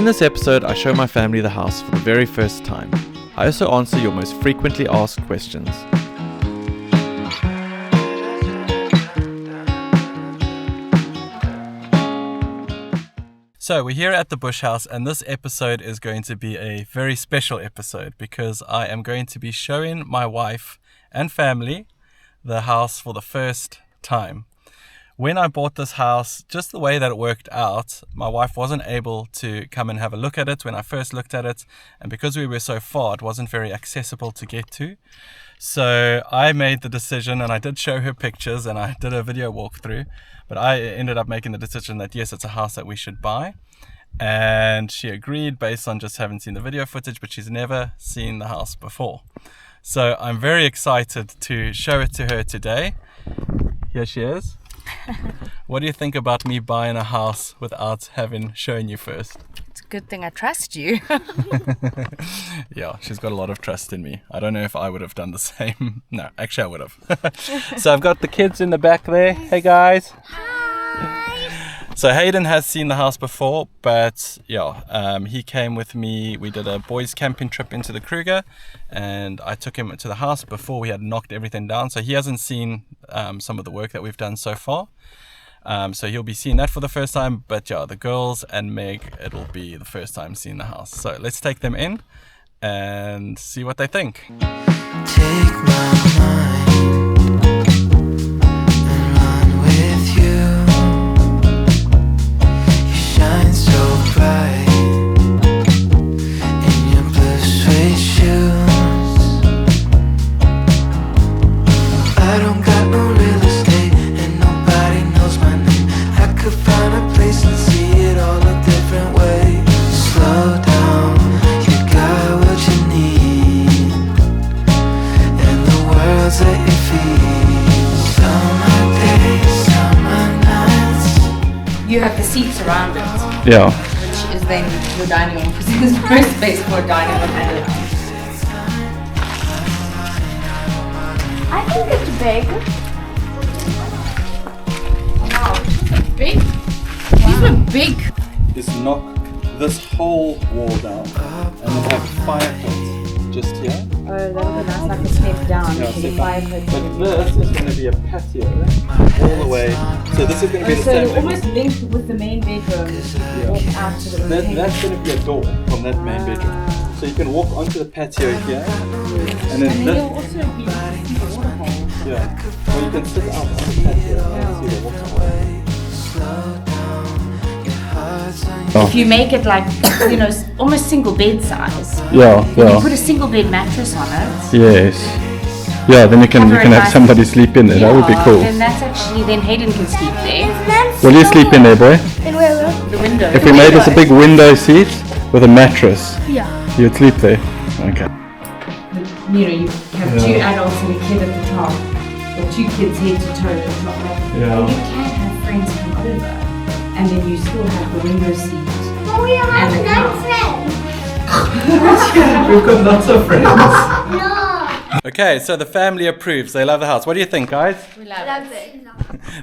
In this episode, I show my family the house for the very first time. I also answer your most frequently asked questions. So we're here at the Bush House, and this episode is going to be a very special episode because I am going to be showing my wife and family the house for the first time. When I bought this house, just the way that it worked out, my wife wasn't able to come and have a look at it when I first looked at it, and because we were so far, it wasn't very accessible to get to. So I made the decision, and I did show her pictures and I did a video walkthrough, but I ended up making the decision that yes, it's a house that we should buy. And she agreed based on just having seen the video footage, but she's never seen the house before. So I'm very excited to show it to her today. Here she is. What do you think about me buying a house without having shown you first? It's a good thing I trust you. Yeah, she's got a lot of trust in me. I don't know if I would have done the same. No, actually I would have. So I've got the kids in the back there. Hey guys. So Hayden has seen the house before, but yeah, he came with me. We did a boys camping trip into the Kruger, and I took him to the house before we had knocked everything down. So he hasn't seen some of the work that we've done so far. So he'll be seeing that for the first time. But yeah, the girls and Meg, it'll be the first time seeing the house. So let's take them in and see what they think. Take my mind. You have the seats around it, Yeah. which is then your dining room, because there's no space for a dining room in it. I think it's big. Wow, it's big. These look big. Is knock this whole wall down and then have a fire pit just here. Oh, that'll be nice, like a step down. Yeah, to so the fire pit. But this is going to be a patio all the way. So this is going to be the So same thing. almost linked with the main bedroom. Walk out to the room. That's going to be a door from that main bedroom. So you can walk onto the patio here, and then And this. you'll also be see the waterhole. Yeah. Or you can sit out on the patio and see the waterfall. If you make it like, almost single bed size. Yeah, You put a single bed mattress on it. Yes. Yeah, then you can Cover it have nice. somebody sleep in there. That would be cool. Then that's actually, then Hayden can sleep there. Will you sleep in there, boy? The window. If we made this a big window seat with a mattress, Yeah. you'd sleep there. Okay. You have two adults and a kid at the top. Or two kids head to toe at the top. Yeah. And you can have friends come over. And then you still have the window seat. Oh, we have And the no friends. We've got lots of friends. No. Okay, so the family approves. They love the house. What do you think, guys? We love it.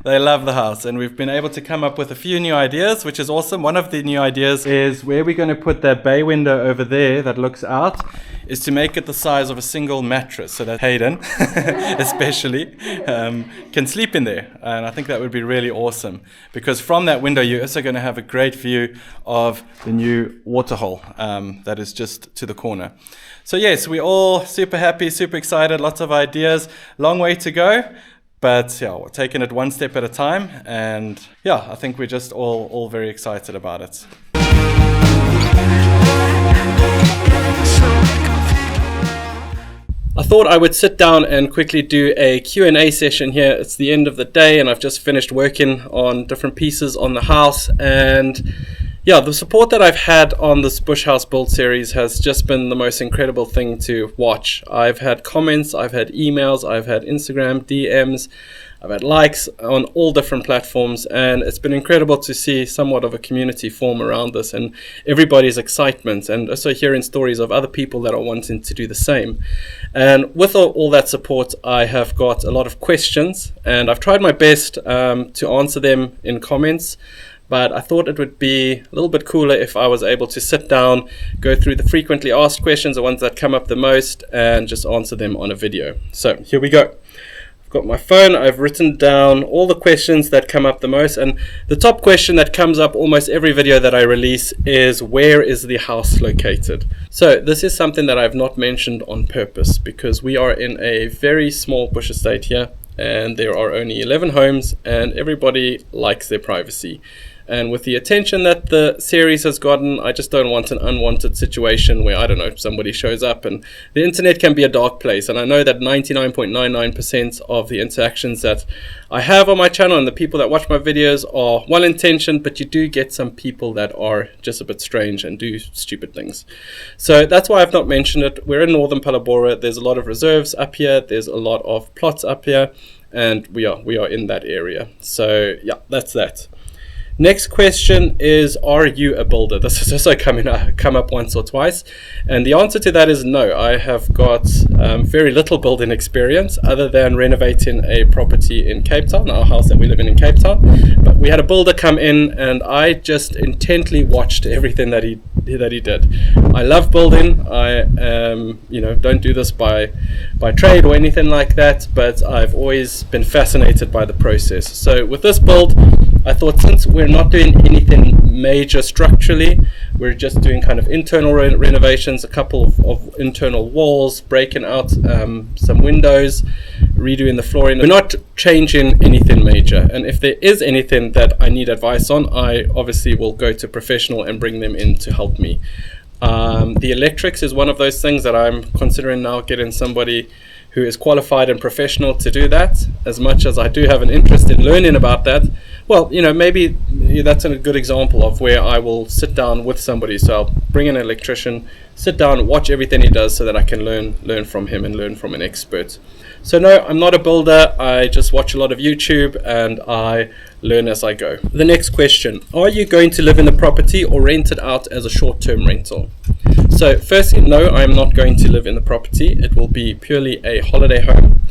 They love the house, and we've been able to come up with a few new ideas, which is awesome. One of the new ideas is where we're going to put that bay window over there that looks out is to make it the size of a single mattress so that Hayden, especially, can sleep in there. And I think that would be really awesome because from that window, you're also going to have a great view of the new waterhole that is just to the corner. So yes, we're all super happy, super excited, lots of ideas, long way to go. But yeah, we're taking it one step at a time, and yeah, I think we're just all very excited about it. I thought I would sit down and quickly do a Q&A session here. It's the end of the day, and I've just finished working on different pieces on the house, and yeah, the support that I've had on this Bush House build series has just been the most incredible thing to watch. I've had comments, I've had emails, I've had Instagram DMs, I've had likes on all different platforms, and it's been incredible to see somewhat of a community form around this and everybody's excitement, and also hearing stories of other people that are wanting to do the same. And with all that support, I have got a lot of questions, and I've tried my best to answer them in comments. but I thought it would be a little bit cooler if I was able to sit down, go through the frequently asked questions, the ones that come up the most, and just answer them on a video. So here we go. I've got my phone, I've written down all the questions that come up the most, and the top question that comes up almost every video that I release is, where is the house located? So this is something that I've not mentioned on purpose, because we are in a very small bush estate here, and there are only 11 homes, and everybody likes their privacy. And with the attention that the series has gotten, I just don't want an unwanted situation where, I don't know, somebody shows up. And the internet can be a dark place. And I know that 99.99% of the interactions that I have on my channel and the people that watch my videos are well-intentioned, but you do get some people that are just a bit strange and do stupid things. So that's why I've not mentioned it. We're in northern Phalaborwa. There's a lot of reserves up here. There's a lot of plots up here. And we are in that area. So yeah, that's that. Next question is, are you a builder? This has also come up once or twice, and the answer to that is no. I have got very little building experience other than renovating a property in Cape Town, our house that we live in Cape Town. But we had a builder come in, and I just intently watched everything that he did. I love building. I don't do this by trade or anything like that, but I've always been fascinated by the process. So with this build, I thought, since we're not doing anything major structurally, we're just doing kind of internal renovations, a couple of internal walls, breaking out some windows, redoing the flooring. We're not changing anything major. And if there is anything that I need advice on, I obviously will go to a professional and bring them in to help me. The electrics is one of those things that I'm considering now, getting somebody who is qualified and professional to do that. As much as I do have an interest in learning about that, well, maybe that's a good example of where I will sit down with somebody. So I'll bring in an electrician, sit down, watch everything he does so that I can learn from him and learn from an expert. So no, I'm not a builder. I just watch a lot of YouTube and I learn as I go. The next question, are you going to live in the property or rent it out as a short-term rental? So firstly, no, I'm not going to live in the property. It will be purely a holiday home.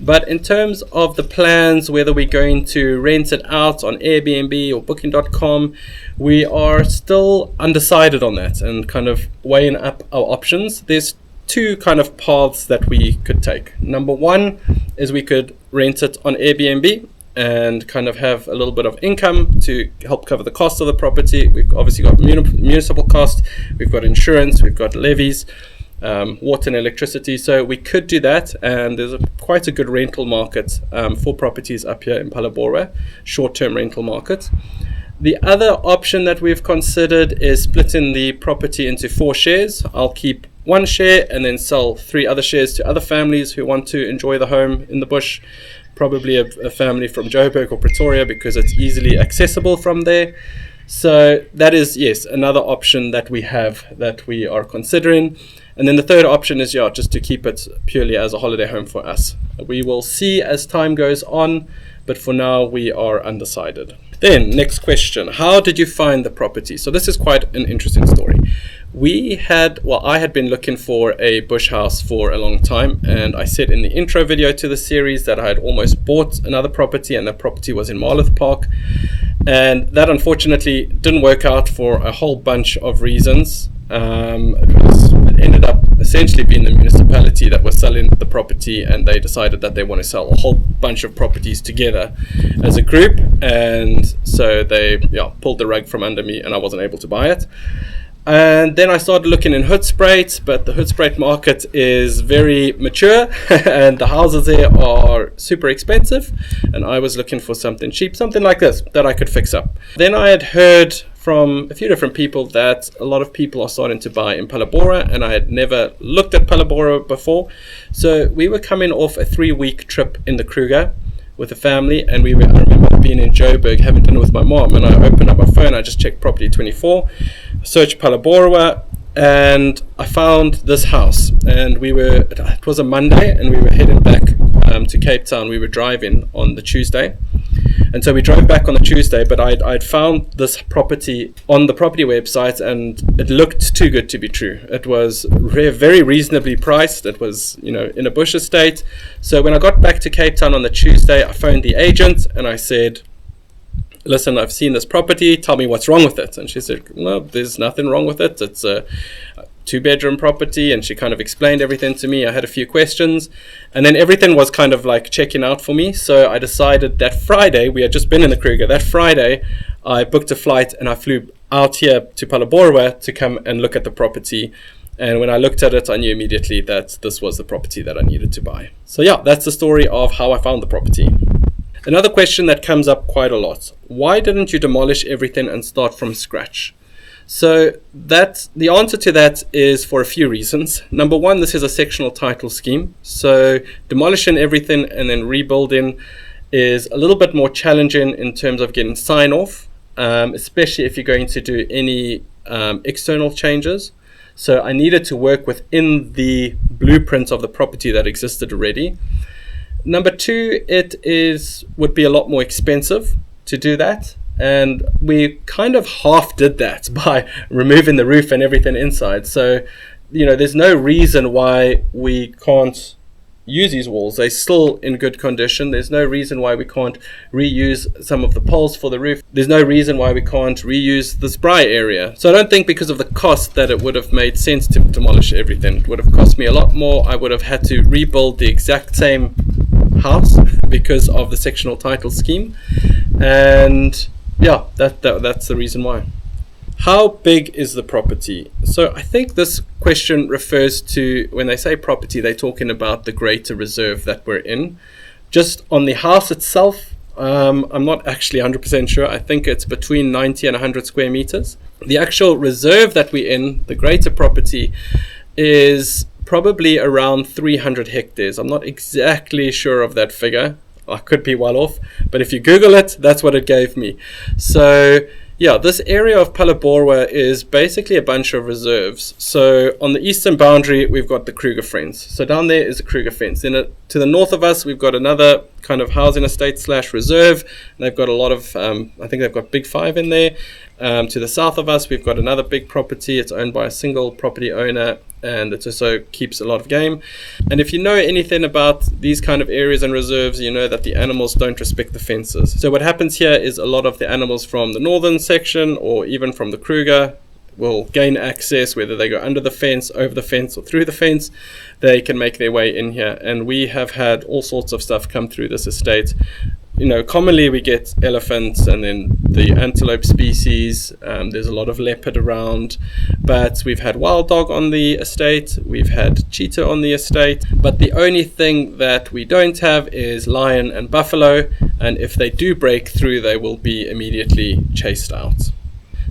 But in terms of the plans, whether we're going to rent it out on Airbnb or Booking.com, we are still undecided on that and kind of weighing up our options. There's two kind of paths that we could take. Number one is we could rent it on Airbnb and kind of have a little bit of income to help cover the cost of the property. We've obviously got municipal cost, we've got insurance, we've got levies, water and electricity. So we could do that, and there's quite a good rental market for properties up here in Phalaborwa, short-term rental market. The other option that we've considered is splitting the property into 4 shares. I'll keep 1 share and then sell 3 other shares to other families who want to enjoy the home in the bush, probably a family from Joburg or Pretoria, because it's easily accessible from there. So that is, yes, another option that we have that we are considering. And then the third option is, just to keep it purely as a holiday home for us. We will see as time goes on, but for now we are undecided. Then, next question, how did you find the property? So this is quite an interesting story. I had been looking for a bush house for a long time, and I said in the intro video to the series that I had almost bought another property, and that property was in Marloth Park. And that unfortunately didn't work out for a whole bunch of reasons. It ended up essentially being the municipality that was selling the property, and they decided that they want to sell a whole bunch of properties together as a group, and so they pulled the rug from under me and I wasn't able to buy it. And then I started looking in Hoedspruit, but the Hoedspruit market is very mature and the houses there are super expensive, and I was looking for something cheap, something like this that I could fix up. Then I had heard from a few different people that a lot of people are starting to buy in Phalaborwa, and I had never looked at Phalaborwa before. So we were coming off a 3-week trip in the Kruger with the family, and I remember being in Joburg having dinner with my mom, and I opened up my phone, I just checked Property 24, searched Phalaborwa, and I found this house. And it was a Monday, and we were heading back to Cape Town. We were driving on the Tuesday, and so we drove back on the Tuesday, but I'd found this property on the property website, and it looked too good to be true. It was very reasonably priced. It was, in a bush estate. So when I got back to Cape Town on the Tuesday, I phoned the agent and I said, listen, I've seen this property, tell me what's wrong with it. And she said, no, there's nothing wrong with it. It's a 2-bedroom property. And she kind of explained everything to me. I had a few questions, and then everything was kind of like checking out for me. So I decided that Friday, we had just been in the Kruger, that Friday I booked a flight and I flew out here to Phalaborwa to come and look at the property. And when I looked at it, I knew immediately that this was the property that I needed to buy. So yeah, that's the story of how I found the property. Another question that comes up quite a lot: why didn't you demolish everything and start from scratch? So the answer to that is for a few reasons. Number one, this is a sectional title scheme. So demolishing everything and then rebuilding is a little bit more challenging in terms of getting sign off, especially if you're going to do any external changes. So I needed to work within the blueprint of the property that existed already. Number two, would be a lot more expensive to do that. And we kind of half did that by removing the roof and everything inside. So, there's no reason why we can't use these walls. They're still in good condition. There's no reason why we can't reuse some of the poles for the roof. There's no reason why we can't reuse the spry area. So I don't think because of the cost that it would have made sense to demolish everything. It would have cost me a lot more. I would have had to rebuild the exact same house because of the sectional title scheme. And yeah, that's the reason why. How big is the property? So I think this question refers to, when they say property, they're talking about the greater reserve that we're in. Just on the house itself, I'm not actually 100% sure. I think it's between 90 and 100 square meters. The actual reserve that we're in, the greater property, is probably around 300 hectares. I'm not exactly sure of that figure. I could be well off, but if you Google it, that's what it gave me. So yeah, this area of Phalaborwa is basically a bunch of reserves. So on the eastern boundary, we've got the Kruger Fence. So down there is the Kruger Fence. Then to the north of us, we've got another kind of housing estate / reserve. And they've got a lot of, I think they've got Big Five in there. To the south of us, we've got another big property. It's owned by a single property owner, and it also keeps a lot of game. And if you know anything about these kind of areas and reserves, you know that the animals don't respect the fences. So what happens here is a lot of the animals from the northern section or even from the Kruger will gain access, whether they go under the fence, over the fence, or through the fence. They can make their way in here. And we have had all sorts of stuff come through this estate. Commonly we get elephants and then the antelope species. There's a lot of leopard around, but we've had wild dog on the estate. We've had cheetah on the estate, but the only thing that we don't have is lion and buffalo. And if they do break through, they will be immediately chased out.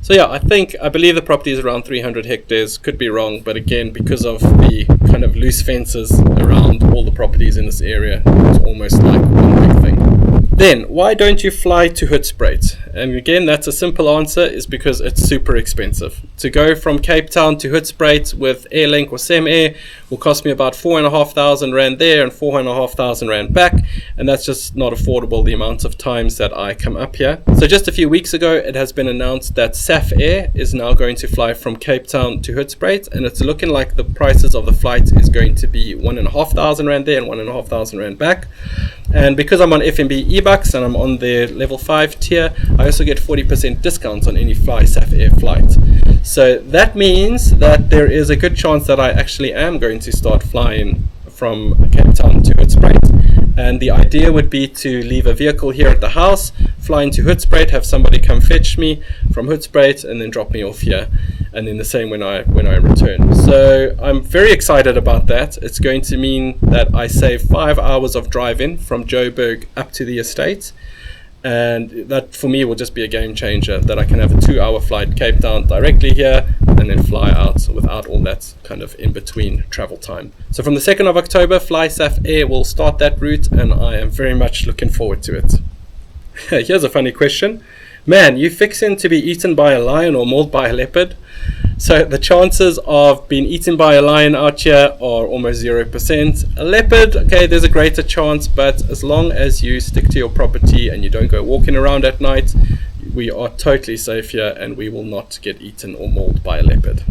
So yeah, I believe the property is around 300 hectares. Could be wrong, but again, because of the kind of loose fences around all the properties in this area, it's almost like one big thing. Then, why don't you fly to Hoedspruit? And again, that's a simple answer, is because it's super expensive. To go from Cape Town to Hoedspruit with Airlink or SemAir will cost me about 4,500 Rand there and 4,500 Rand back. And that's just not affordable, the amount of times that I come up here. So just a few weeks ago, it has been announced that SAF Air is now going to fly from Cape Town to Hoedspruit. And it's looking like the prices of the flight is going to be 1,500 Rand there and 1,500 Rand back. And because I'm on FNB eBucks and I'm on their level 5 tier, I also get 40% discount on any SAF Air flight. So that means that there is a good chance that I actually am going to start flying from Cape Town to Hoedspruit. And the idea would be to leave a vehicle here at the house, fly into Hoedspruit, have somebody come fetch me from Hoedspruit, and then drop me off here. And then the same when I return. So I'm very excited about that. It's going to mean that I save 5 hours of driving from Joburg up to the estate. And that for me will just be a game changer, that I can have a 2-hour flight Cape Town directly here and then fly out without all that kind of in-between travel time. So from the 2nd of October, SAF Air will start that route, and I am very much looking forward to it. Here's a funny question. Man, you fixing to be eaten by a lion or mauled by a leopard? So the chances of being eaten by a lion out here are almost 0%. A leopard, okay, there's a greater chance, but as long as you stick to your property and you don't go walking around at night, we are totally safe here and we will not get eaten or mauled by a leopard.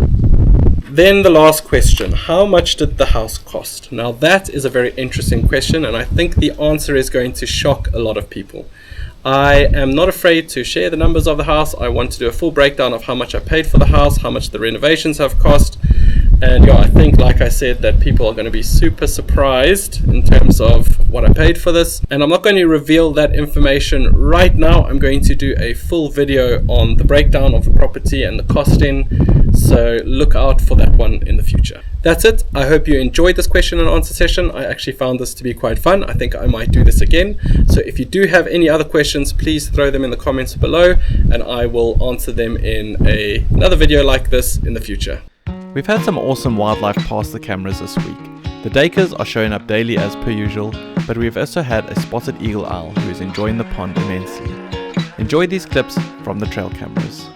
Then the last question, how much did the house cost? Now that is a very interesting question, and I think the answer is going to shock a lot of people. I am not afraid to share the numbers of the house. I want to do a full breakdown of how much I paid for the house, how much the renovations have cost. And yeah, I think, like I said, that people are going to be super surprised in terms of what I paid for this. And I'm not going to reveal that information right now. I'm going to do a full video on the breakdown of the property and the costing. So look out for that one in the future. That's it. I hope you enjoyed this question and answer session. I actually found this to be quite fun. I think I might do this again. So if you do have any other questions, please throw them in the comments below and I will answer them in another video like this in the future. We've had some awesome wildlife past the cameras this week. The duikers are showing up daily as per usual, but we've also had a spotted eagle owl who is enjoying the pond immensely. Enjoy these clips from the trail cameras.